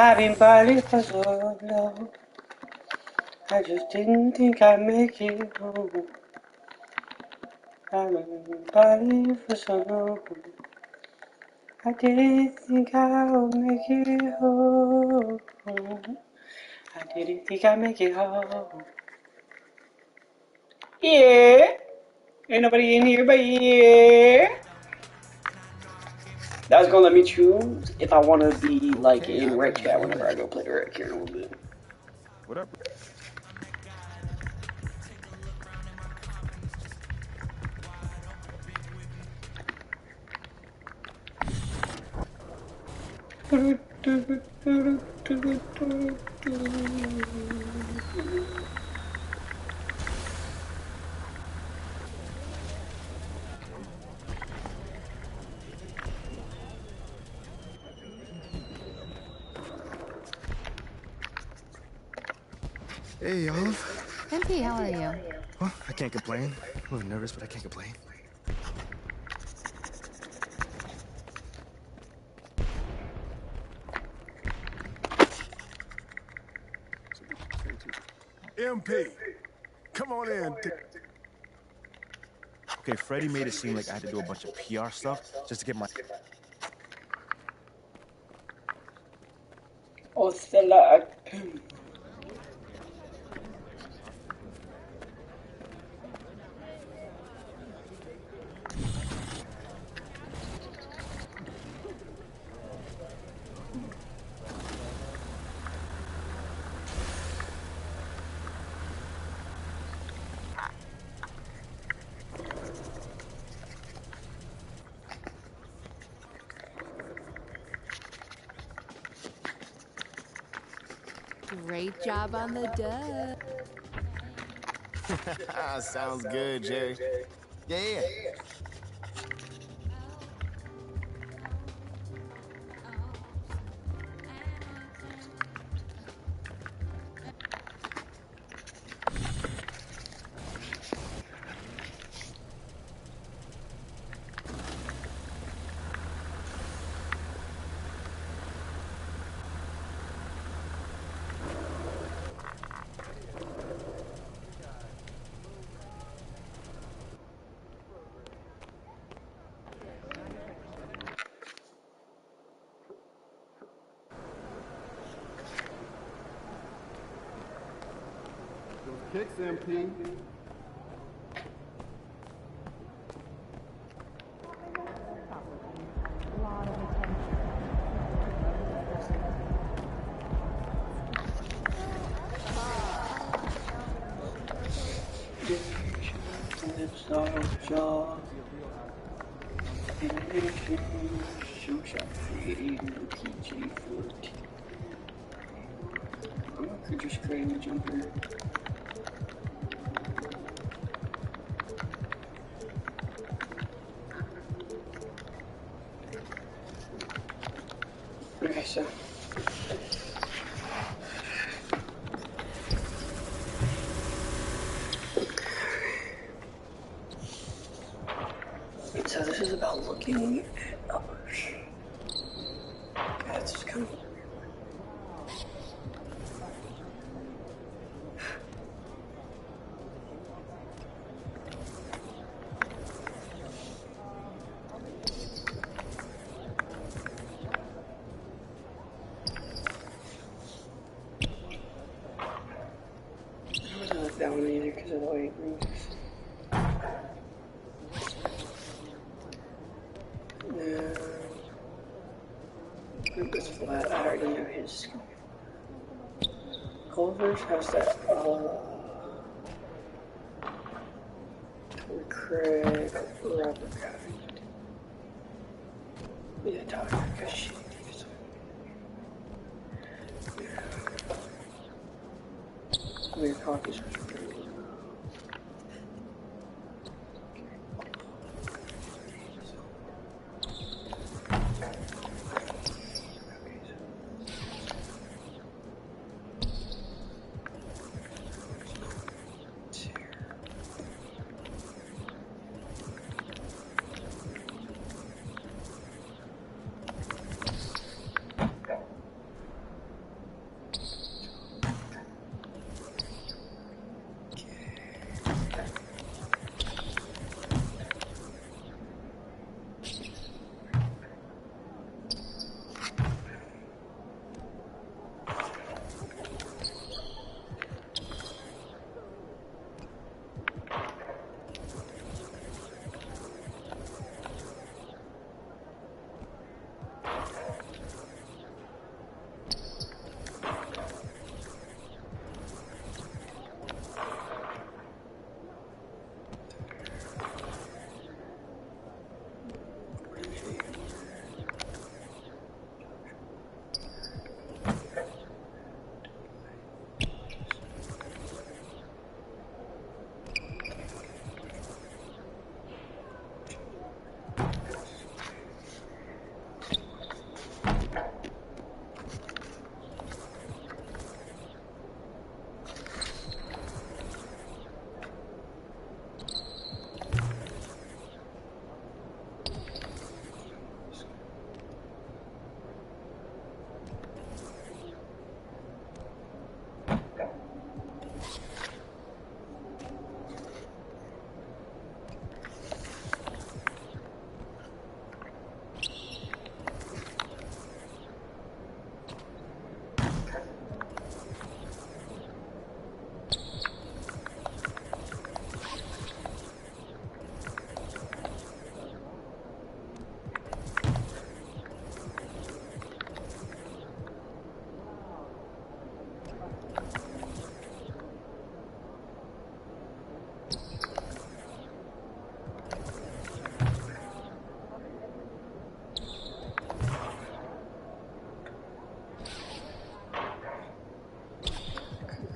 I've been partying for so long. I just didn't think I'd make it home. I've been partying for so long. I didn't think I would make it home. I didn't think I'd make it home. Yeah. Ain't nobody in here but yeah. That was gonna let me choose if I want to be like in red chat whenever I go play the red here in a little bit. What up? Hey, Olive. MP, how are you? Well, I can't complain. A little nervous, but I can't complain. MP, come on in. Okay, Freddie made it seem like I had to do a bunch of PR stuff just to get my... Ocelot. Great job on the dub. Sounds good, Jerry. Yeah. Kicks, MP. Show shot creating PG13. Could just create a jumper. Okay, so this is about looking at numbers. That's kind of I don't like that one either because of the way it moves. It's flat. I already know his. Culver's has that. Craig rubber guy. Yeah, Tyler, because she. Weird copies.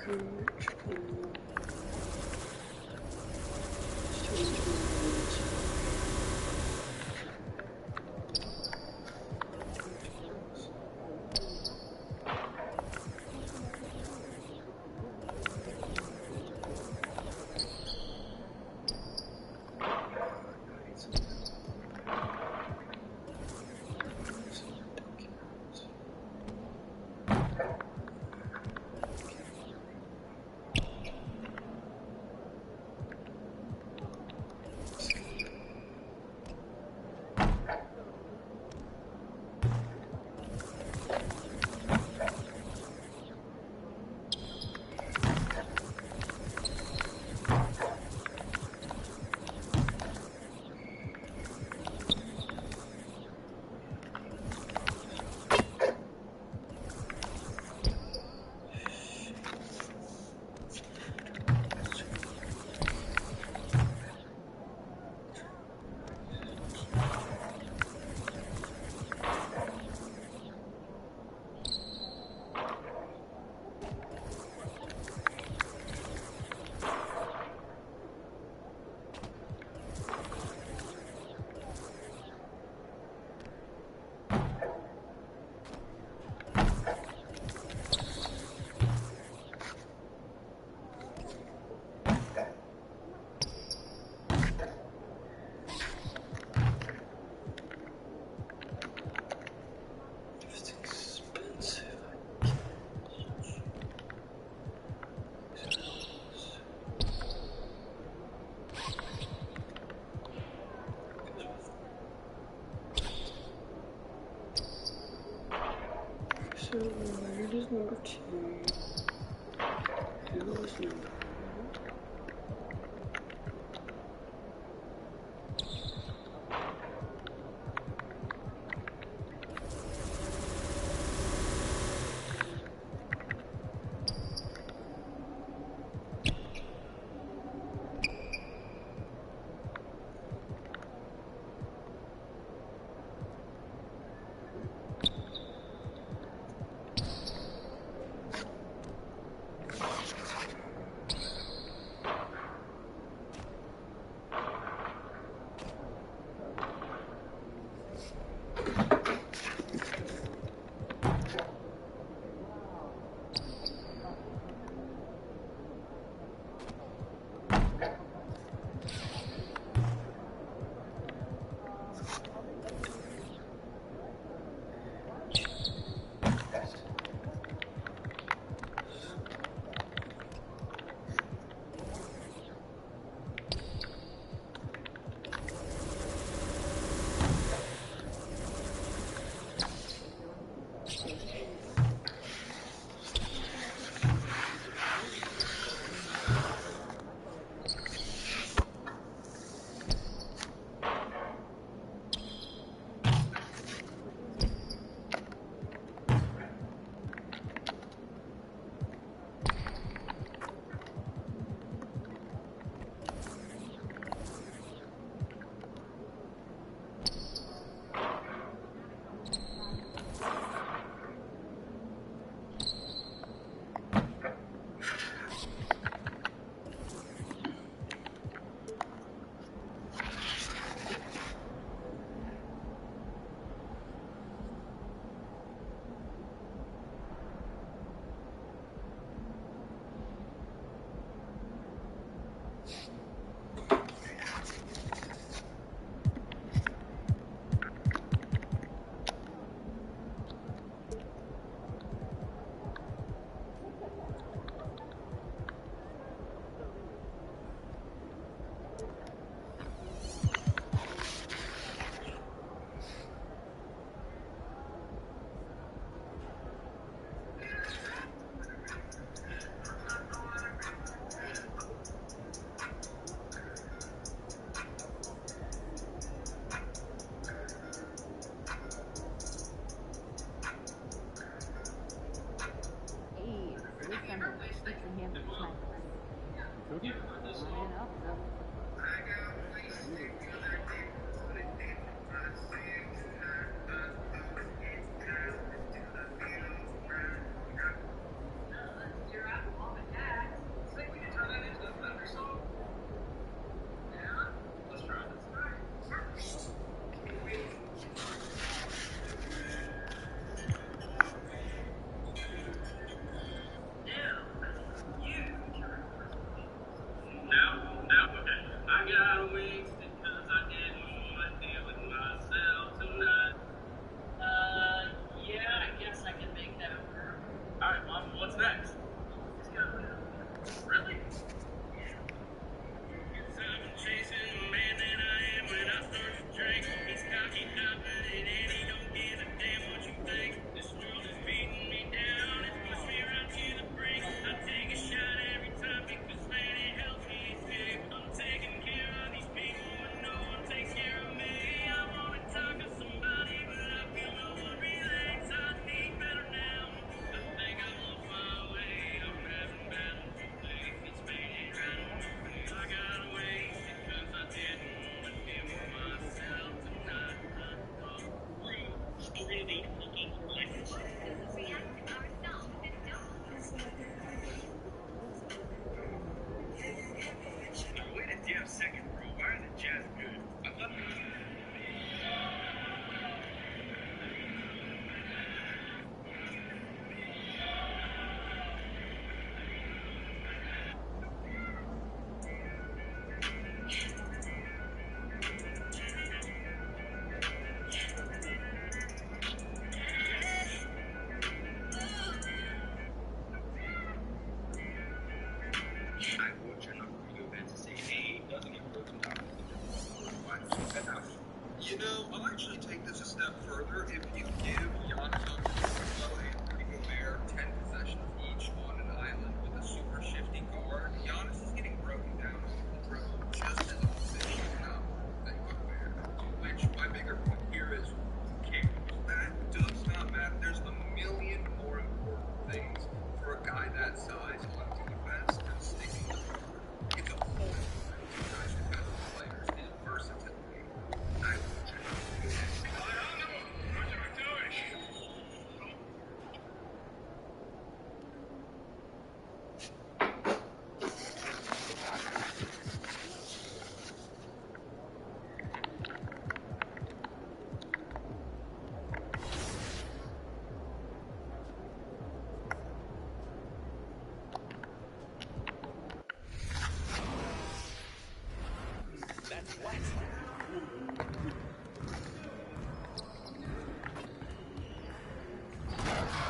So where is number 2? Who was number 1?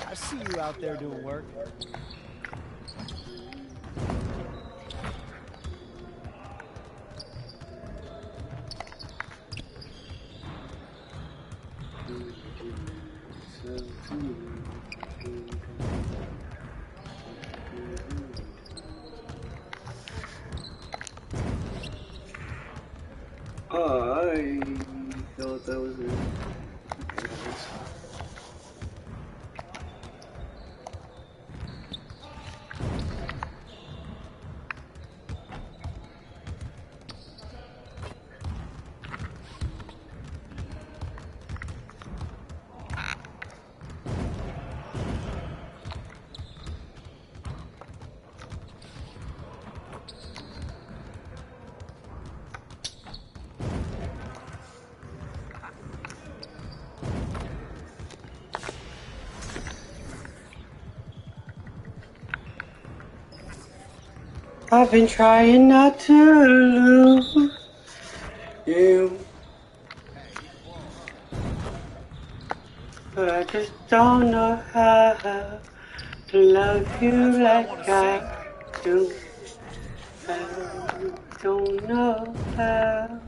I see you out there doing work. I thought that was it. I've been trying not to lose you, but I just don't know how to love you like I do. I don't know how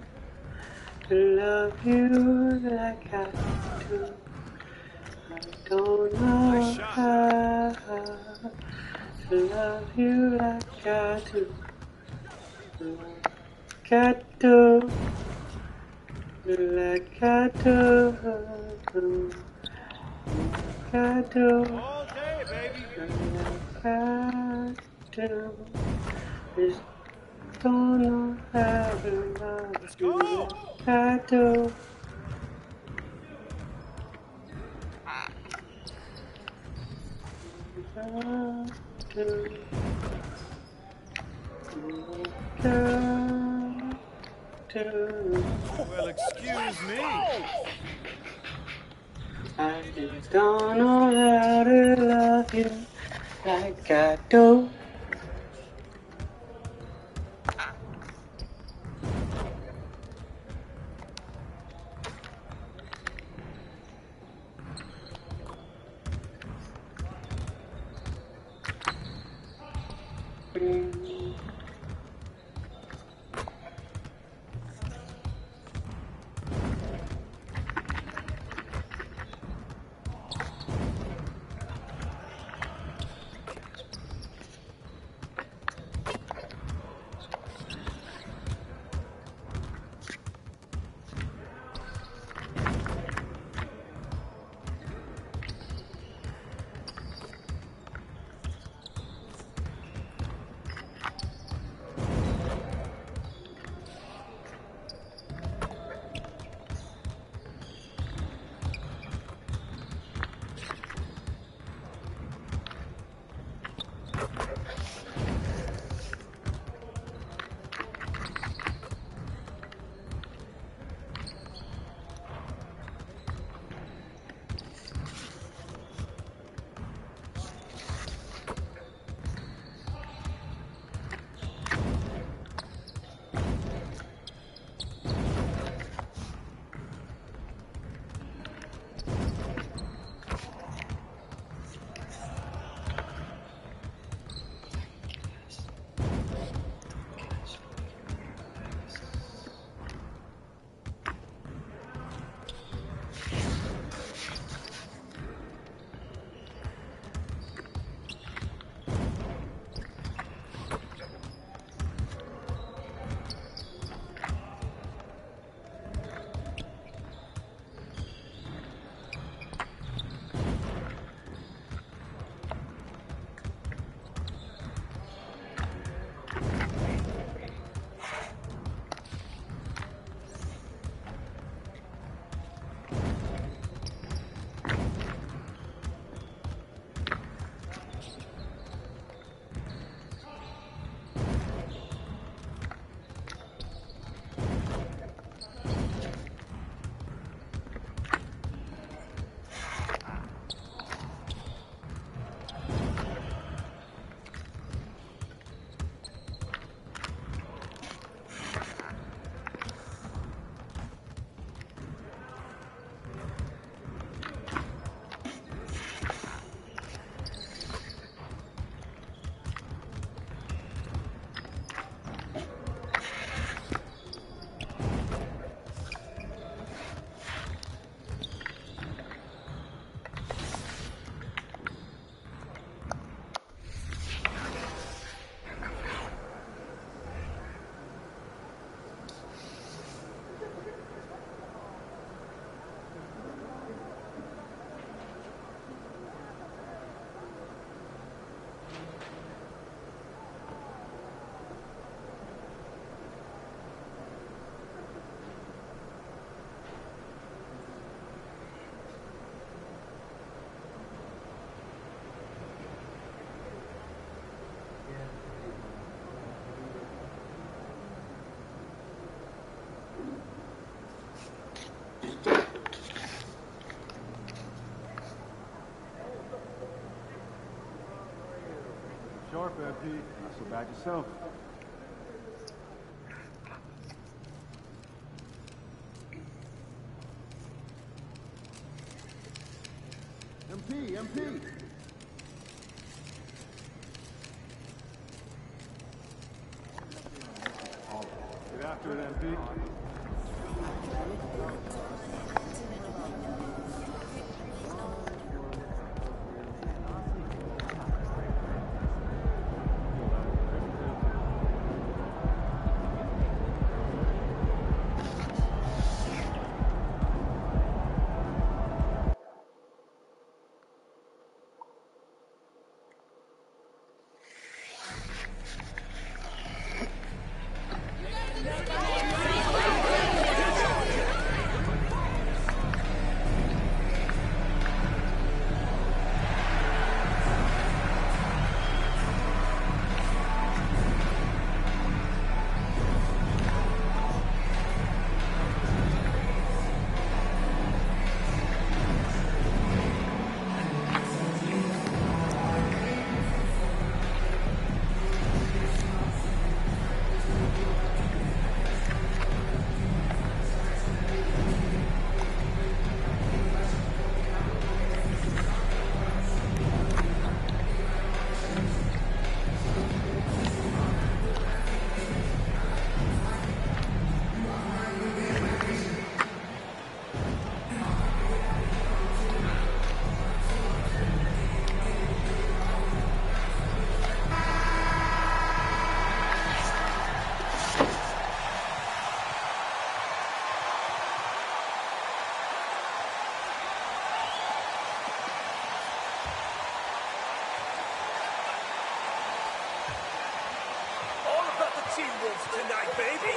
to love you like I do. I don't know how to love you like I do. Like I do. Like I do. Like I do. All day, baby. Like I do. Just don't know how to love Let's you go. like I do. Well, excuse me. I just don't know how to love you like I do. Putting Sharp, MP. Not so bad yourself. MP! Get after it, MP. Teen Wolves tonight, baby!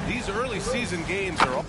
These early season games are all...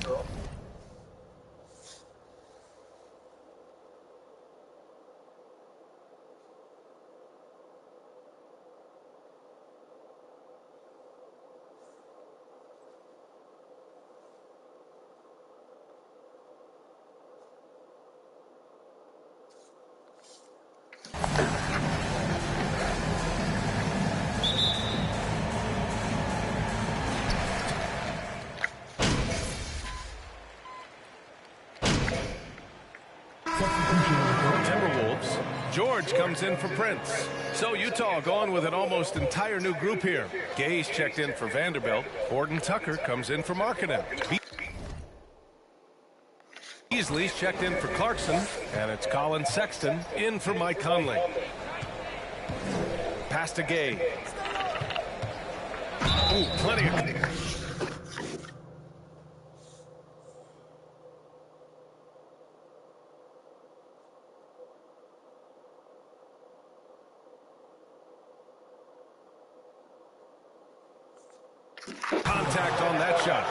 Timberwolves. George comes in for Prince. So Utah going with an almost entire new group here. Gay's checked in for Vanderbilt. Horton Tucker comes in for Markkanen. Beasley's checked in for Clarkson. And it's Colin Sexton in for Mike Conley. Pass to Gay. Ooh, plenty of... Contact on that shot.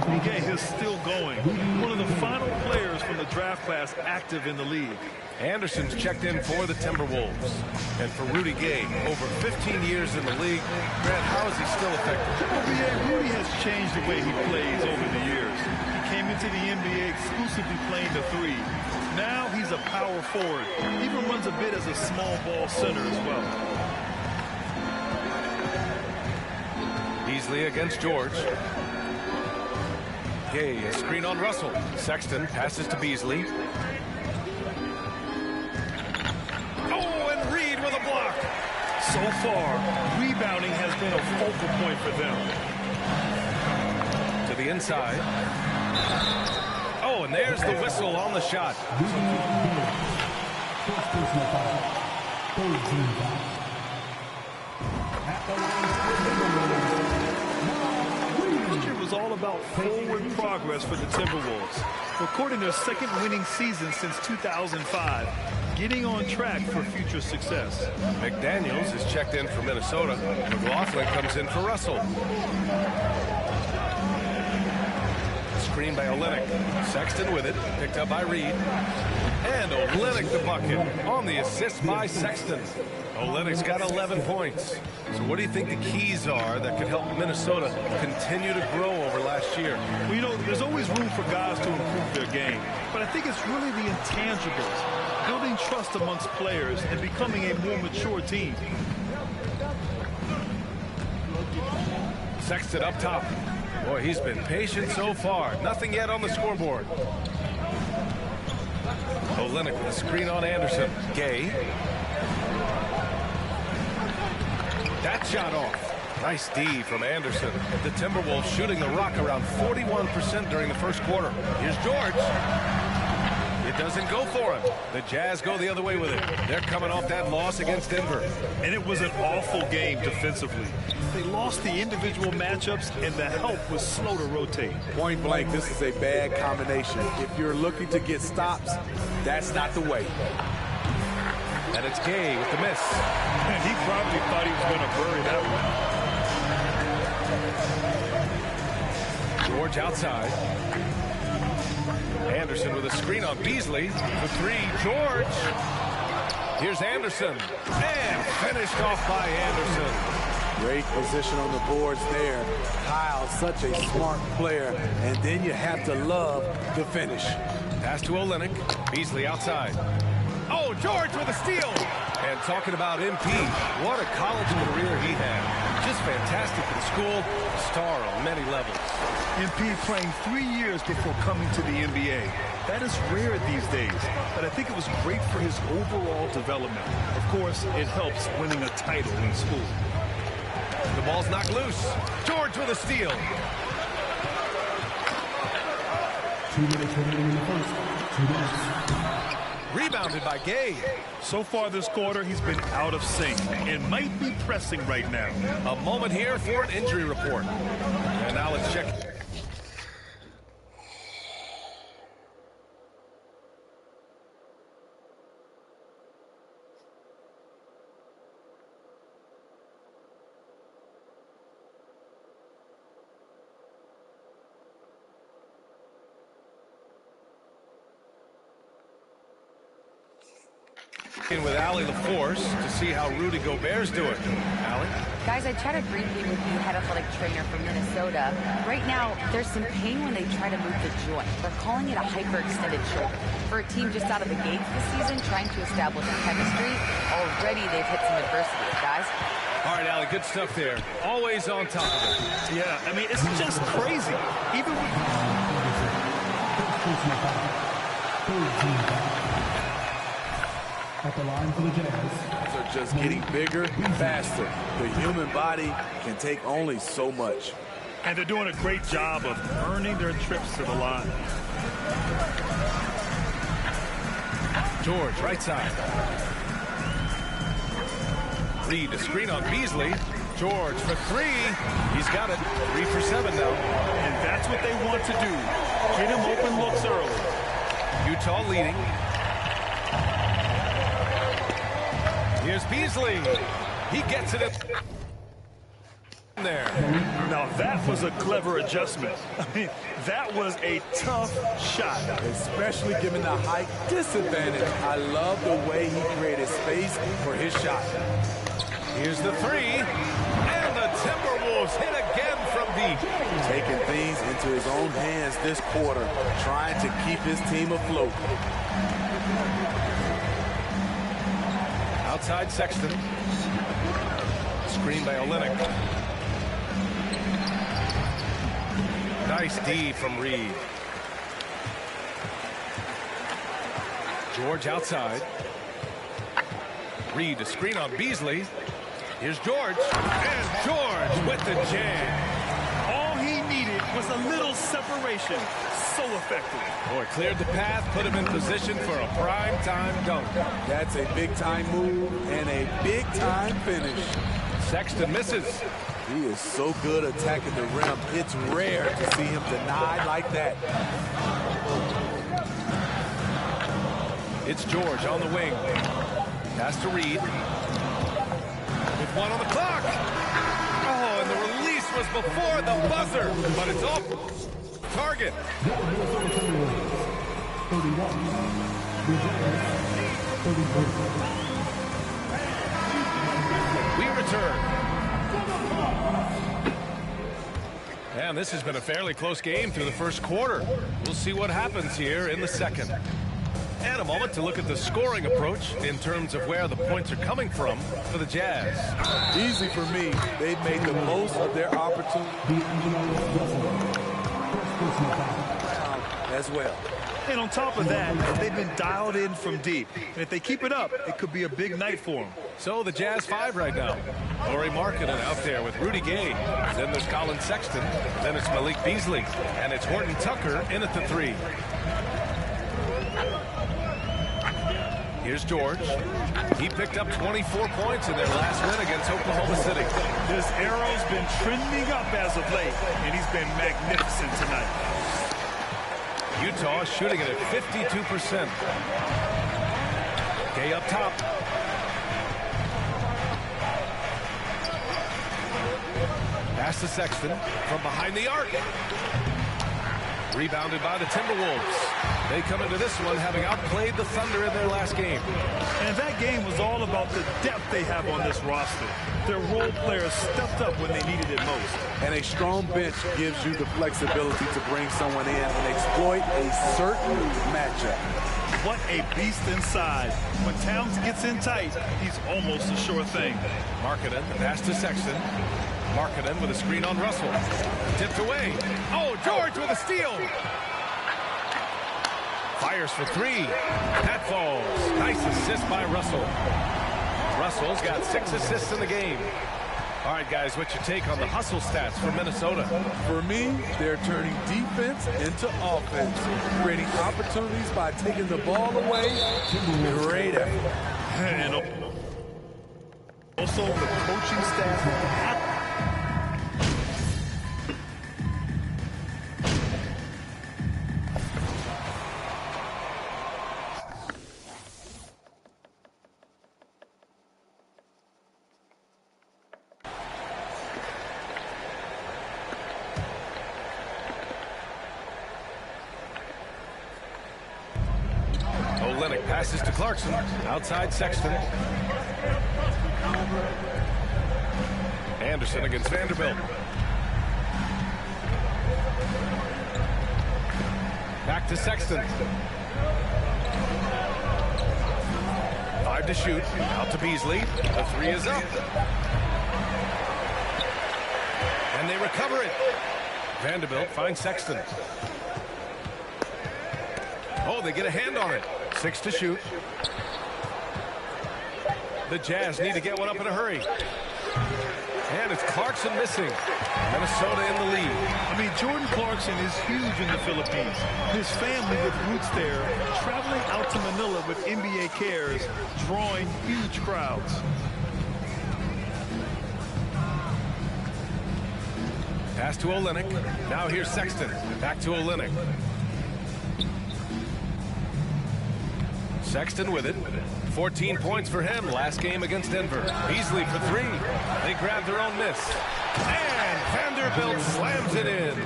PG is still going. One of the final players from the draft class active in the league. Anderson's checked in for the Timberwolves. And for Rudy Gay, over 15 years in the league. Grant, how is he still effective? Well, yeah, Rudy has changed the way he plays over the years. He came into the NBA exclusively playing the three. Now he's a power forward. He even runs a bit as a small ball center as well. Beasley against George. Gay, a screen on Russell. Sexton passes to Beasley. Oh, and Reed with a block. So far, rebounding has been a focal point for them. To the inside. Oh, and there's the whistle on the shot. Last year was all about forward progress for the Timberwolves, recording their second winning season since 2005, getting on track for future success. McDaniels is checked in for Minnesota. McLaughlin comes in for Russell. Screen by Olynyk. Sexton with it. Picked up by Reed. And Olynyk the bucket on the assist by Sexton. Olynyk's got 11 points. So what do you think the keys are that could help Minnesota continue to grow over last year? Well, you know, there's always room for guys to improve their game. But I think it's really the intangibles. Building trust amongst players and becoming a more mature team. Sexton up top. Boy, he's been patient so far. Nothing yet on the scoreboard. Olynyk with a screen on Anderson. Gay. That shot off. Nice D from Anderson. The Timberwolves shooting the rock around 41% during the first quarter. Here's George. It doesn't go for him. The Jazz go the other way with it. They're coming off that loss against Denver. And it was an awful game defensively. They lost the individual matchups, and the help was slow to rotate. Point blank, this is a bad combination. If you're looking to get stops, that's not the way. And it's Gay with the miss. And he probably thought he was going to bury that one. George outside. Anderson with a screen on Beasley. For three, George. Here's Anderson. And finished off by Anderson. Great position on the boards there. Kyle, such a smart player. And then you have to love the finish. Pass to Olynyk. Beasley outside. Oh, George with a steal. And talking about MP, what a college career he had. Just fantastic in school, star on many levels. MP playing 3 years before coming to the NBA. That is rare these days, but I think it was great for his overall development. Of course, it helps winning a title in school. The ball's knocked loose. George with a steal. 2 minutes remaining in the first. 2 minutes. Rebounded by Gay. So far this quarter, he's been out of sync and might be pressing right now. A moment here for an injury report. And now let's check. With Allie LaForce to see how Rudy Gobert's doing. Allie? Guys, I chatted briefly with the head athletic trainer from Minnesota. Right now, there's some pain when they try to move the joint. They're calling it a hyperextended shoulder. For a team just out of the gates this season, trying to establish chemistry, already they've hit some adversity, guys. All right, Allie, good stuff there. Always on top of it. Yeah, I mean, it's just crazy. Even with... At the line for the Jazz. These are just getting bigger and faster. The human body can take only so much. And they're doing a great job of earning their trips to the line. George, right side. Reed, a screen on Beasley. George for three. He's got it. 3 for 7 now. And that's what they want to do. Get him open looks early. Utah leading. Here's Beasley. He gets it in there. Now that was a clever adjustment. I mean, that was a tough shot. Especially given the height disadvantage. I love the way he created space for his shot. Here's the three. And the Timberwolves hit again from deep. Taking things into his own hands this quarter, trying to keep his team afloat. Outside Sexton. Screen by Olynyk. Nice D from Reed. George outside. Reed, a screen on Beasley. Here's George. And George with the jam. All he needed was a little separation. So effective. Boy, cleared the path, put him in position for a prime-time dunk. That's a big-time move and a big-time finish. Sexton misses. He is so good attacking the rim. It's rare to see him denied like that. It's George on the wing. Pass to Reed. With 1 on the clock. Oh, and the release was before the buzzer, but it's off target. 31. We return. And this has been a fairly close game through the first quarter. We'll see what happens here in the second. And a moment to look at the scoring approach in terms of where the points are coming from for the Jazz. Easy for me. They've made the most of their opportunity as well. And on top of that, they've been dialed in from deep. And if they keep it up, it could be a big night for them. So the Jazz 5 right now. Lauri Markkanen out there with Rudy Gay. Then there's Colin Sexton. Then it's Malik Beasley. And it's Horton Tucker in at the 3. Here's George. He picked up 24 points in their last win against Oklahoma City. This arrow's been trending up as of late, and he's been magnificent tonight. Utah shooting it at 52%. Gay up top. Pass to Sexton from behind the arc. Rebounded by the Timberwolves. They come into this one having outplayed the Thunder in their last game. And that game was all about the depth they have on this roster. Their role players stepped up when they needed it most. And a strong bench gives you the flexibility to bring someone in and exploit a certain matchup. What a beast inside. When Towns gets in tight, he's almost a sure thing. Markkanen, the pass to Sexton. Markkanen with a screen on Russell. Tipped away. Oh, George with a steal. Fires for 3. That falls. Nice assist by Russell. Russell's got 6 assists in the game. All right, guys, what's your take on the hustle stats for Minnesota? For me, they're turning defense into offense, creating opportunities by taking the ball away. Great effort. And also the coaching staff. Olynyk passes to Clarkson. Outside Sexton. Anderson against Vanderbilt. Back to Sexton. 5 to shoot. Out to Beasley. The 3 is up. And they recover it. Vanderbilt finds Sexton. Oh, they get a hand on it. 6 to shoot. The Jazz need to get one up in a hurry. And it's Clarkson missing. Minnesota in the lead. I mean, Jordan Clarkson is huge in the Philippines. His family with roots there, traveling out to Manila with NBA cares, drawing huge crowds. Pass to Olynyk. Now here's Sexton. Back to Olynyk. Sexton with it. 14 points for him last game against Denver. Beasley for 3. They grab their own miss. And Vanderbilt slams it in.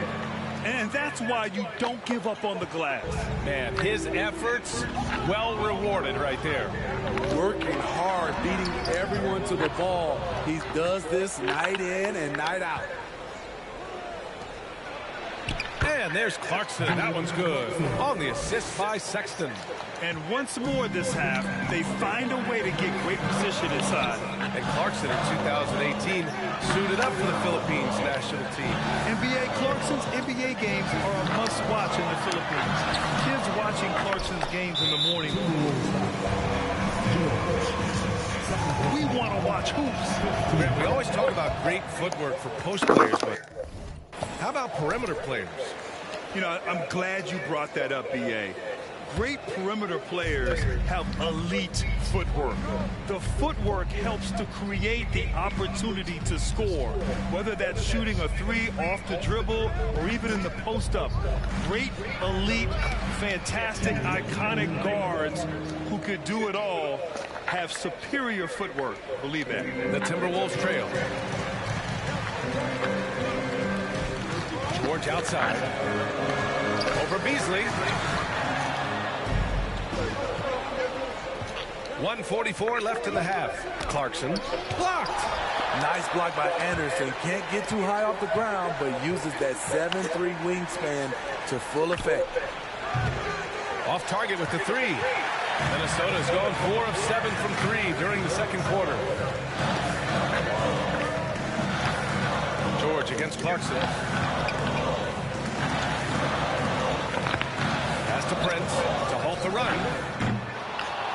And that's why you don't give up on the glass. Man, his efforts well rewarded right there. Working hard, beating everyone to the ball. He does this night in and night out. And there's Clarkson. That one's good. On the assist by Sexton. And once more this half, they find a way to get great position inside. And Clarkson in 2018 suited up for the Philippines national team. NBA Clarkson's NBA games are a must-watch in the Philippines. Kids watching Clarkson's games in the morning. We want to watch hoops. We always talk about great footwork for post players, but how about perimeter players? You know, I'm glad you brought that up, B.A. Great perimeter players have elite footwork. The footwork helps to create the opportunity to score, whether that's shooting a 3 off the dribble or even in the post-up. Great, elite, fantastic, iconic guards who could do it all have superior footwork. Believe that. The Timberwolves trail. George outside. Over Beasley. 1:44 left in the half. Clarkson blocked. Nice block by Anderson. Can't get too high off the ground, but uses that 7'3" wingspan to full effect. Off target with the 3. Minnesota's gone 4 of 7 from 3 during the second quarter. George against Clarkson. Pass to Prince to halt the run.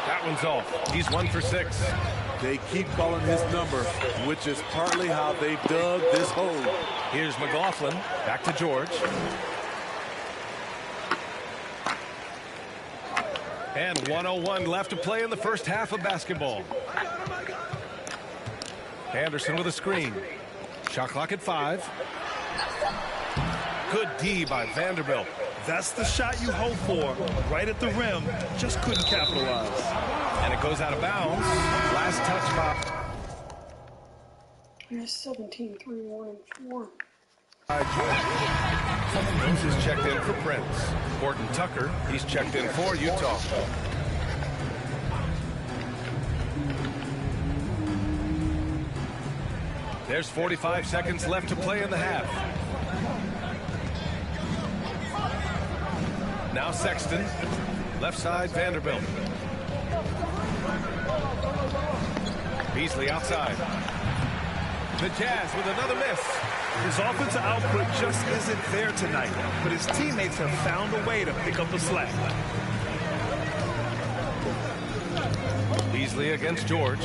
That one's off. He's 1 for 6. They keep calling his number, which is partly how they dug this hole. Here's McLaughlin. Back to George. And 1:01 left to play in the first half of basketball. Anderson with a screen. Shot clock at 5. Good D by Vanderbilt. That's the shot you hope for. Right at the rim. Just couldn't capitalize. And it goes out of bounds. Last touch by... There's 17, 3, 1, and 4. Jones is checked in for Prince. Horton Tucker, he's checked in for Utah. There's 45 seconds left to play in the half. Now Sexton, left side Vanderbilt. Beasley outside. The Jazz with another miss. His offensive output just isn't there tonight, but his teammates have found a way to pick up the slack. Beasley against George.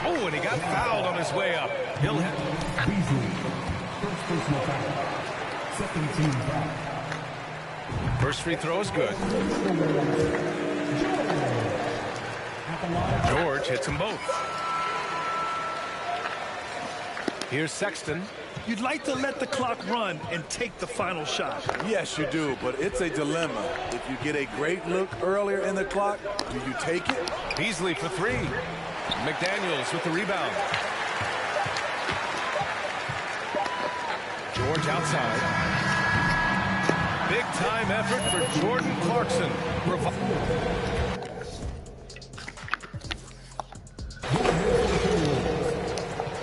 Oh, and he got fouled on his way up. He'll hit. Beasley. First personal foul. Second team foul. First free throw is good. George hits them both. Here's Sexton. You'd like to let the clock run and take the final shot. Yes, you do, but it's a dilemma. If you get a great look earlier in the clock, do you take it? Beasley for three. McDaniels with the rebound. George outside. Big time effort for Jordan Clarkson.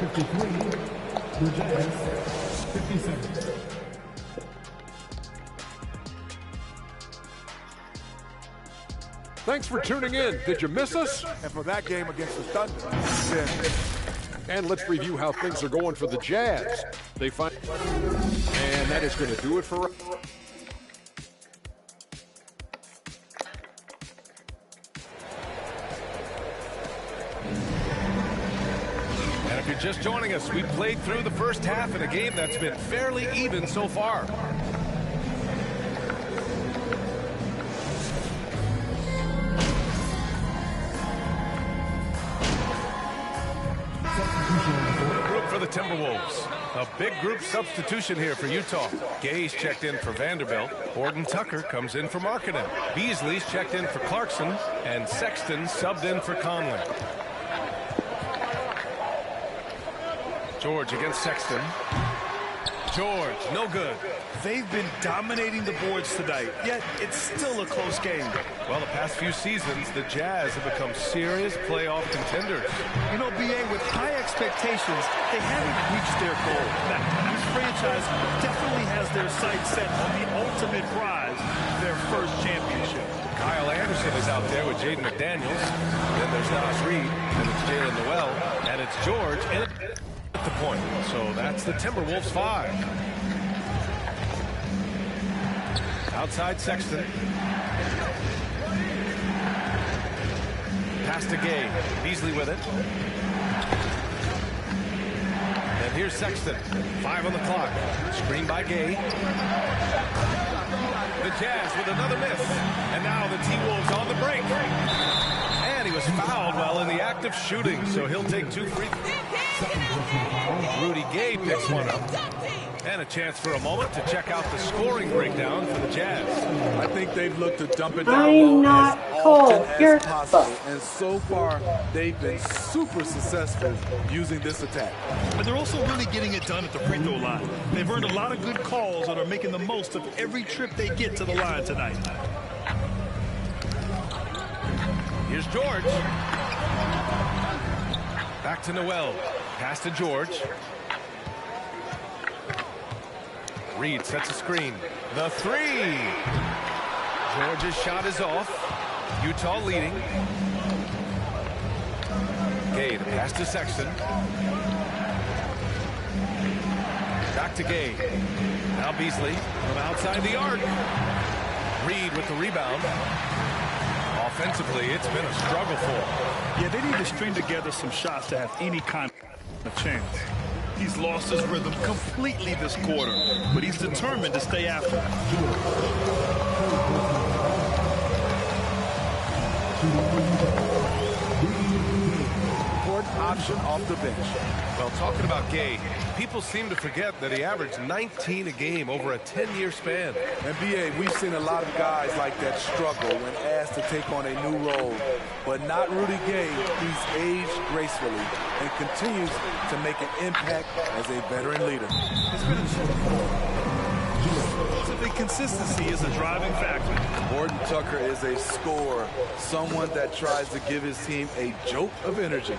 53. The Jazz, 57. Thanks for tuning in. Did you miss us? And for that game against the Thunder, And let's review how things are going for the Jazz. They find, and that is going to do it for. And if you're just joining us, we played through the first half in a game that's been fairly even so far. Group for the Timberwolves. A big group substitution here for Utah. Gay's checked in for Vanderbilt. Gordon Tucker comes in for Markkanen. Beasley's checked in for Clarkson. And Sexton subbed in for Conley. George against Sexton. George, no good. They've been dominating the boards tonight, yet it's still a close game. Well, the past few seasons, the Jazz have become serious playoff contenders. You know, BA, with high expectations, they haven't reached their goal. Now, this franchise definitely has their sights set on the ultimate prize, their first championship. Kyle Anderson is out there with Jaden McDaniels. Then there's Nas Reed, and it's Jalen Noel, and it's George at the point. So that's the Timberwolves 5. Outside Sexton. Pass to Gay. Beasley with it. And here's Sexton. 5 on the clock. Screen by Gay. The Jazz with another miss. And now the T-Wolves on the break. And he was fouled while in the act of shooting, so he'll take 2 free. Rudy Gay picks one up. And a chance for a moment to check out the scoring breakdown for the Jazz. I think they've looked to dump it down I'm low not as cold. often You're as possible. And so far, they've been super successful using this attack. But they're also really getting it done at the free throw line. They've earned a lot of good calls and are making the most of every trip they get to the line tonight. Here's George. Back to Noel. Pass to George. Reed sets a screen. The 3. George's shot is off. Utah leading. Gay, the pass to Sexton. Back to Gay. Now Beasley from outside the arc. Reed with the rebound. Offensively, it's been a struggle for him. Yeah, they need to string together some shots to have any kind of chance. He's lost his rhythm completely this quarter, but he's determined to stay after it. Important option off the bench. Well, talking about Gay, people seem to forget that he averaged 19 a game over a 10-year span. And BA, we've seen a lot of guys like that struggle when asked to take on a new role. But not Rudy Gay. He's aged gracefully and continues to make an impact as a veteran leader. Simply consistency is a driving factor. Gordon Tucker is a scorer, someone that tries to give his team a jolt of energy.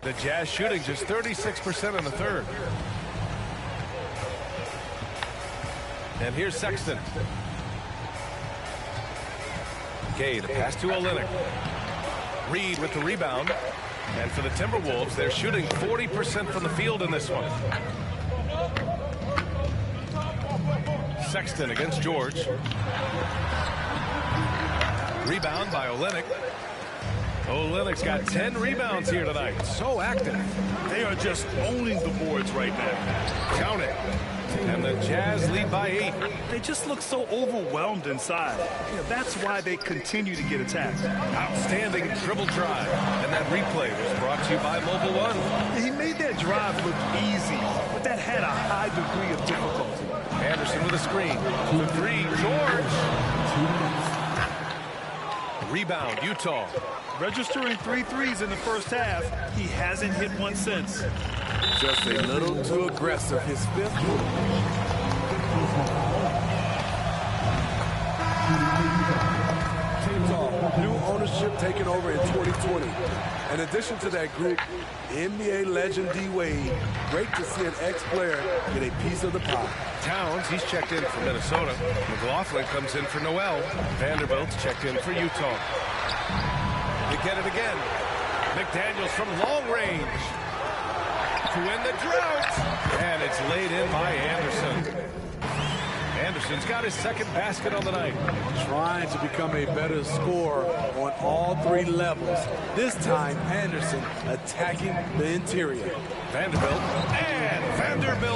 The Jazz shooting just 36% in the third. And here's Sexton. Gay, the pass to Olynyk. Reed with the rebound. And for the Timberwolves, they're shooting 40% from the field in this one. Sexton against George. Rebound by Olynyk. Olynyk's got 10 rebounds here tonight. So active. They are just owning the boards right now. Count it. And the Jazz lead by 8. They just look so overwhelmed inside. That's why they continue to get attacked. Outstanding dribble drive. And that replay was brought to you by Mobile One. He made that drive look easy, but that had a high degree of difficulty. Anderson with a screen. For 3, George. Rebound, Utah. Registering 3 threes in the first half. He hasn't hit one since. Just a little too aggressive. His fifth. New ownership taking over in 2020. In addition to that group, NBA legend D-Wade. Great to see an ex-player get a piece of the pie. Towns, he's checked in for Minnesota. McLaughlin comes in for Noel. Vanderbilt's checked in for Utah. They get it again. McDaniels from long range to win the drought. And it's laid in by Anderson. Anderson's got his second basket on the night. Trying to become a better scorer on all 3 levels. This time, Anderson attacking the interior. Vanderbilt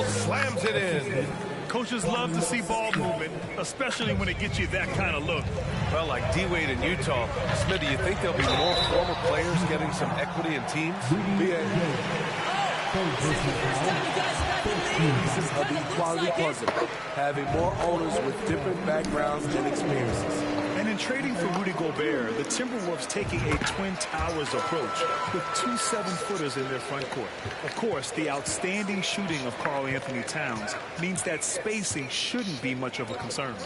slams it in. Coaches love to see ball movement, especially when it gets you that kind of look. Well, like D-Wade in Utah. Smithy, you think there'll be more former players getting some equity in teams? Pieces of the equality puzzle, having more owners with different backgrounds and experiences. And in trading for Rudy Gobert, the Timberwolves taking a Twin Towers approach with 2 7-footers in their front court. Of course, the outstanding shooting of Karl Anthony Towns means that spacing shouldn't be much of a concern.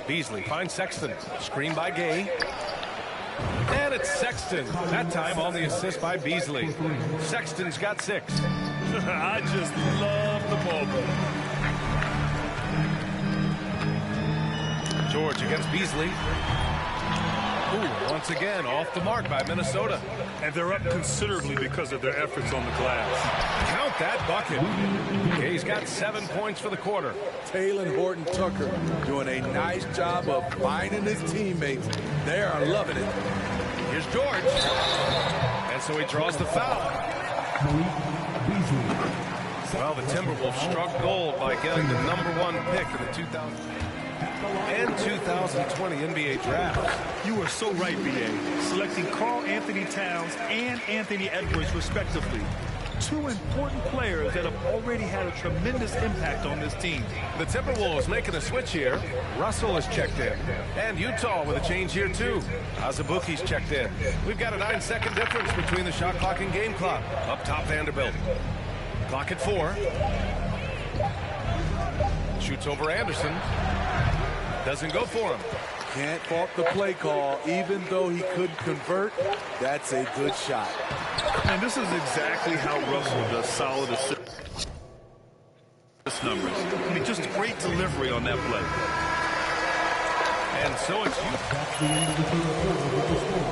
Beasley finds Sexton. Screen by Gay. And it's Sexton. That time on the assist by Beasley. Sexton's got 6. I just love the ball. George against Beasley. Ooh, once again, off the mark by Minnesota. And they're up considerably because of their efforts on the glass. Count that bucket. Gay's got 7 points for the quarter. Taylor Horton Tucker doing a nice job of finding his teammates. They are loving it. Here's George. And so he draws the foul. Well, the Timberwolves struck gold by getting the #1 pick in the 2000 and 2020 NBA draft. You are so right, B.A. Selecting Karl Anthony Towns and Anthony Edwards, respectively. 2 important players that have already had a tremendous impact on this team. The Timberwolves making a switch here. Russell is checked in. And Utah with a change here, too. Azubuike's checked in. We've got a 9-second difference between the shot clock and game clock. Up top, Vanderbilt. Clock at 4. Shoots over Anderson. Doesn't go for him. Can't fault the play call. Even though he couldn't convert, that's a good shot. And this is exactly how Russell does solid assist numbers. I mean, just great delivery on that play. And so it's That's the end of the third quarter with the score.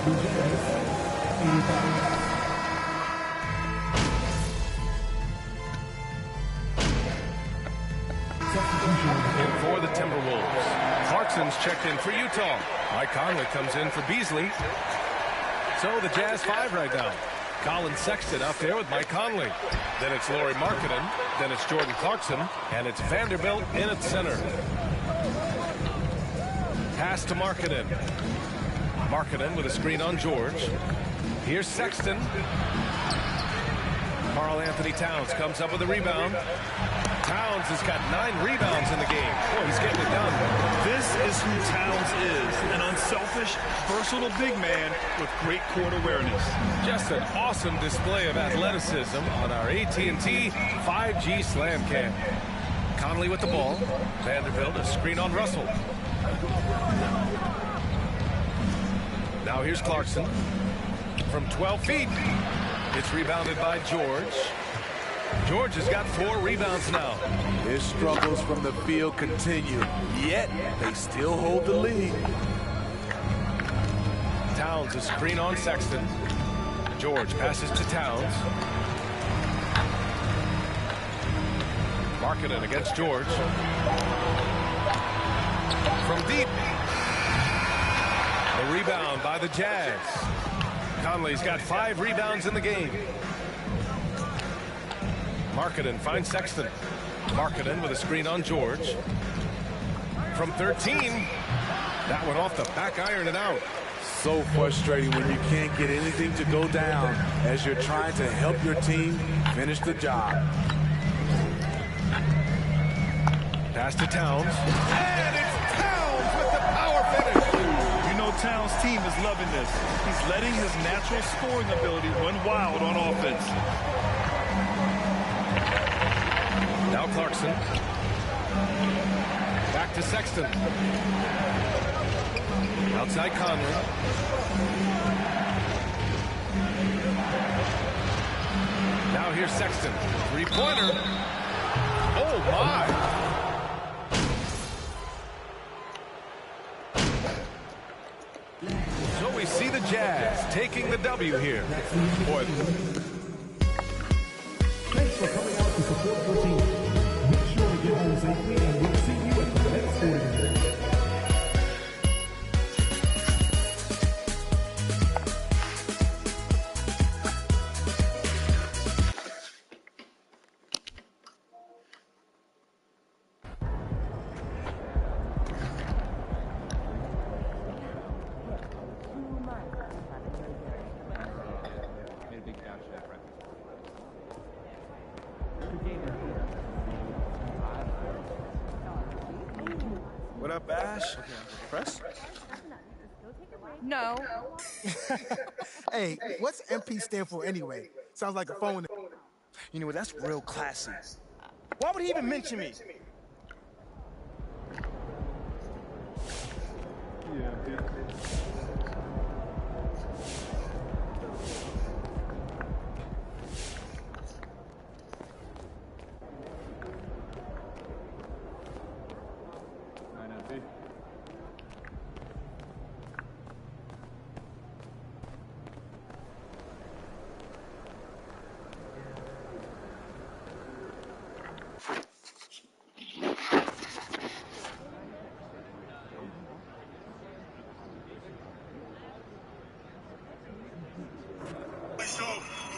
The Jazz, 85. in for the Timberwolves. Clarkson's checked in for Utah. Mike Conley comes in for Beasley. So the Jazz 5 right now. Colin Sexton out there with Mike Conley. Then it's Lauri Markkanen. Then it's Jordan Clarkson. And it's Vanderbilt in at center. Pass to Markkanen. Markkanen with a screen on George. Here's Sexton. Karl Anthony Towns comes up with a rebound. Towns has got 9 rebounds in the game. Boy, he's getting it done. This is who Towns is, an unselfish, versatile big man with great court awareness. Just an awesome display of athleticism on our AT&T 5G Slam Cam. Conley with the ball. Vanderbilt, a screen on Russell. Now here's Clarkson. From 12 feet. It's rebounded by George. George has got 4 rebounds now. His struggles from the field continue, yet they still hold the lead. Towns, a screen on Sexton. George passes to Towns. Markkanen against George. From deep. The rebound by the Jazz. Conley's got 5 rebounds in the game. Markkanen finds Sexton. Markkanen with a screen on George. From 13. That one off the back iron and out. So frustrating when you can't get anything to go down as you're trying to help your team finish the job. Pass to Towns. And it's Towns with the power finish. You know Towns' team is loving this. He's letting his natural scoring ability run wild on offense. Now Clarkson. Back to Sexton. Outside Conley. Now here's Sexton. 3-pointer. Oh, my. So we see the Jazz taking the W here. Boy. Thanks for coming out to support your team. Make sure to get home safely, and we'll see you at the next sporting event. What up, Ash? Press? No. Hey, what's MP stand for anyway? Sounds like a phone. You know what? That's real classy. Why would he even mention me? Yeah, Pete.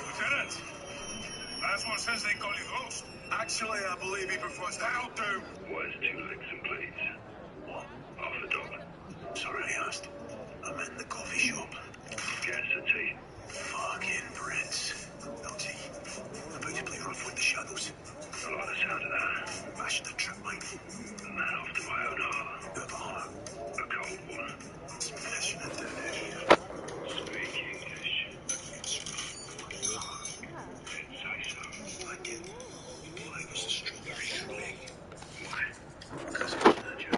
Lieutenant, last one says they call you Ghost. Actually, I believe he prefers to how do. Where's 2 legs and plates? What? Half a dollar. Sorry, I asked. I'm in the coffee shop. Get us a tea. Fucking Brits. No tea. About to play rough with the shadows. I like the sound of that. Bash the trip, mate. And that off to my own heart. Good heart. A cold one. It's passionate, Dennis. Speak English. Say so. Like it. Why was the strawberry shredding? Why? Because it's not you.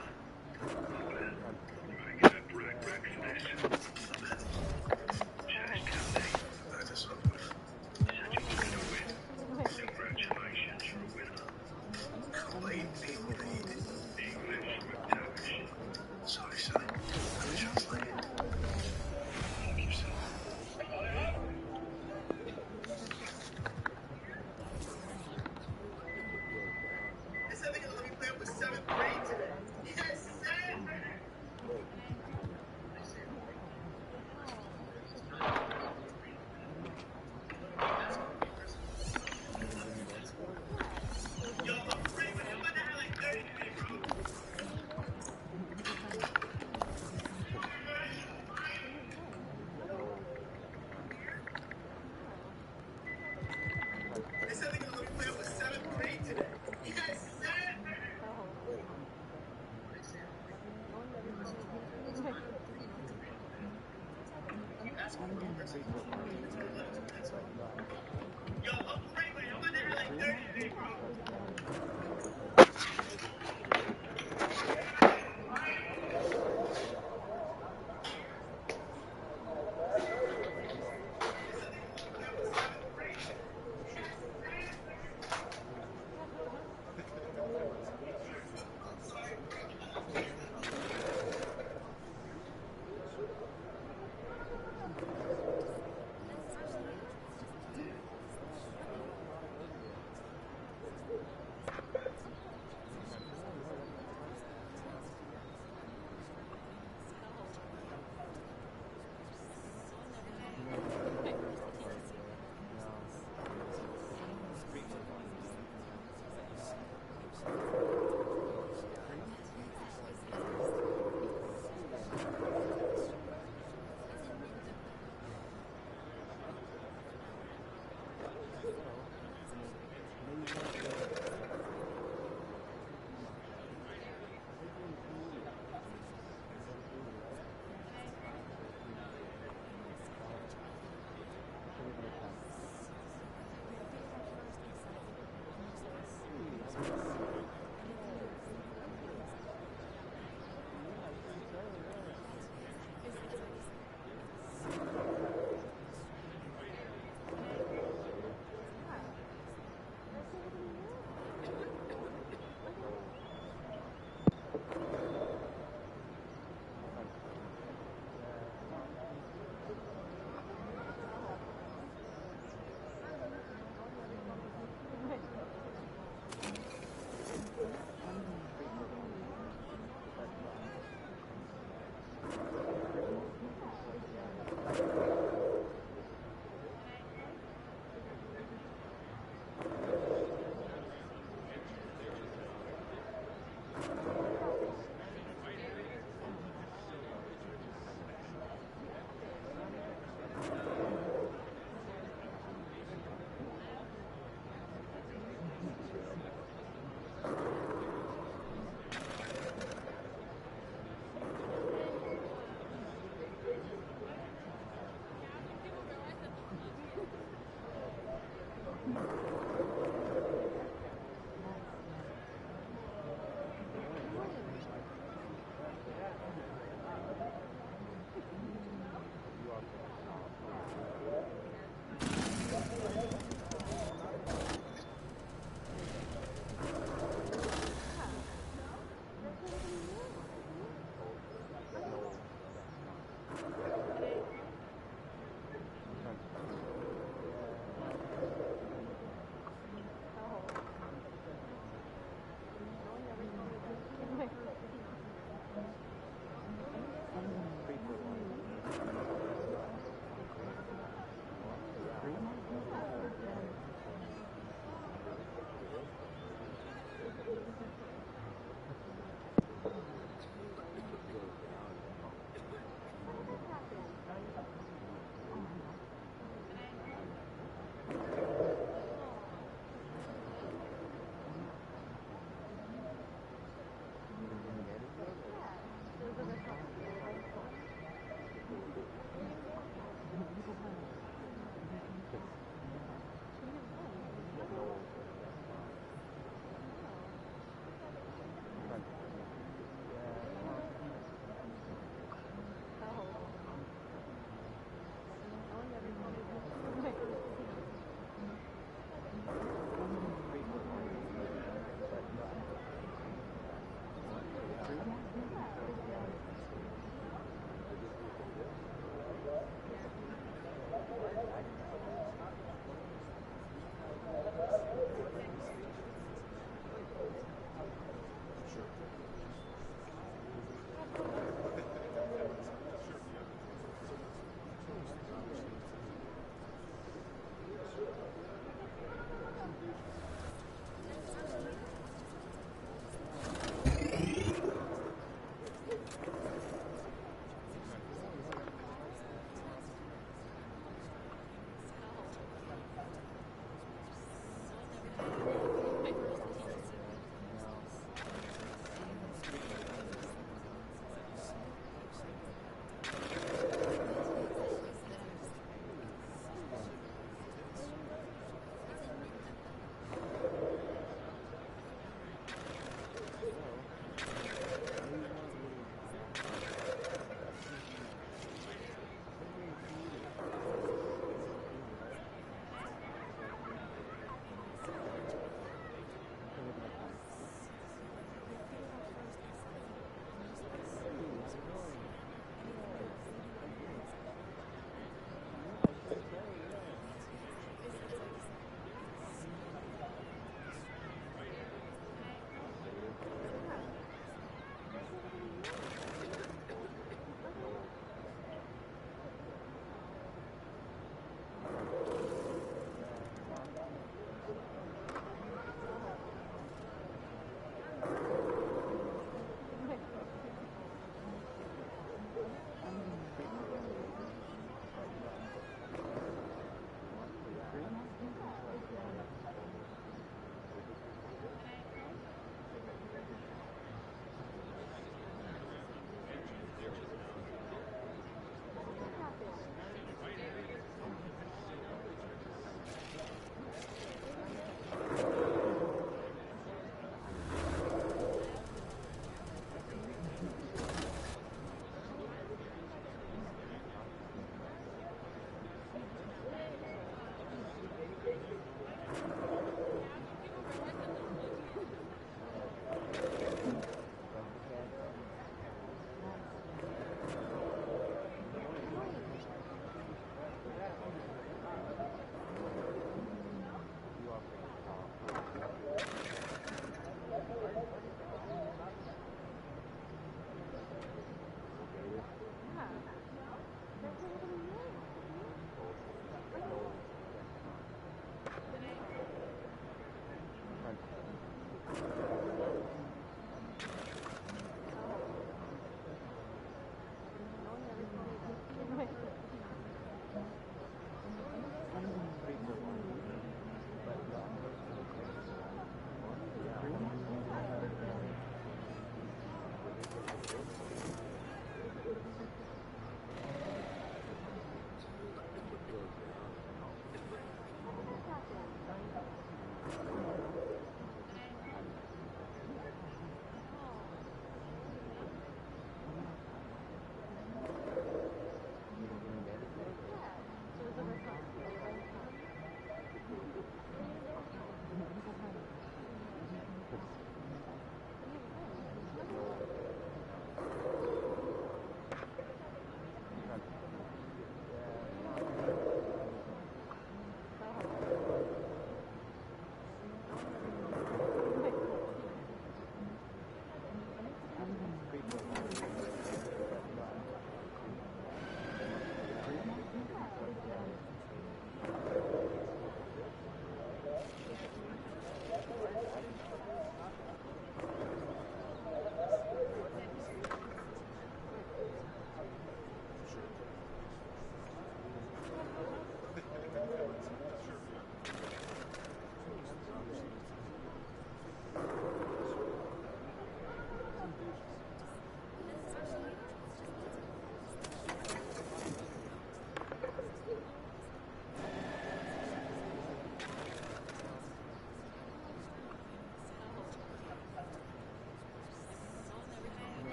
Make it a brag for this. Jazz County. That is over. Said you were going to win. Congratulations, you're a winner. Clean people need. English with television. Sorry, sir. Let me translate. Thank you, sir. They said they're gonna let me play up with 7th grade today. Yes, sir. Yo, I'm free, but I'm gonna have like 30 today, bro. They said they're gonna let me play up with 7th grade today. Yes, sir. Yo, I'm free, but I'm gonna have like 30 today, bro.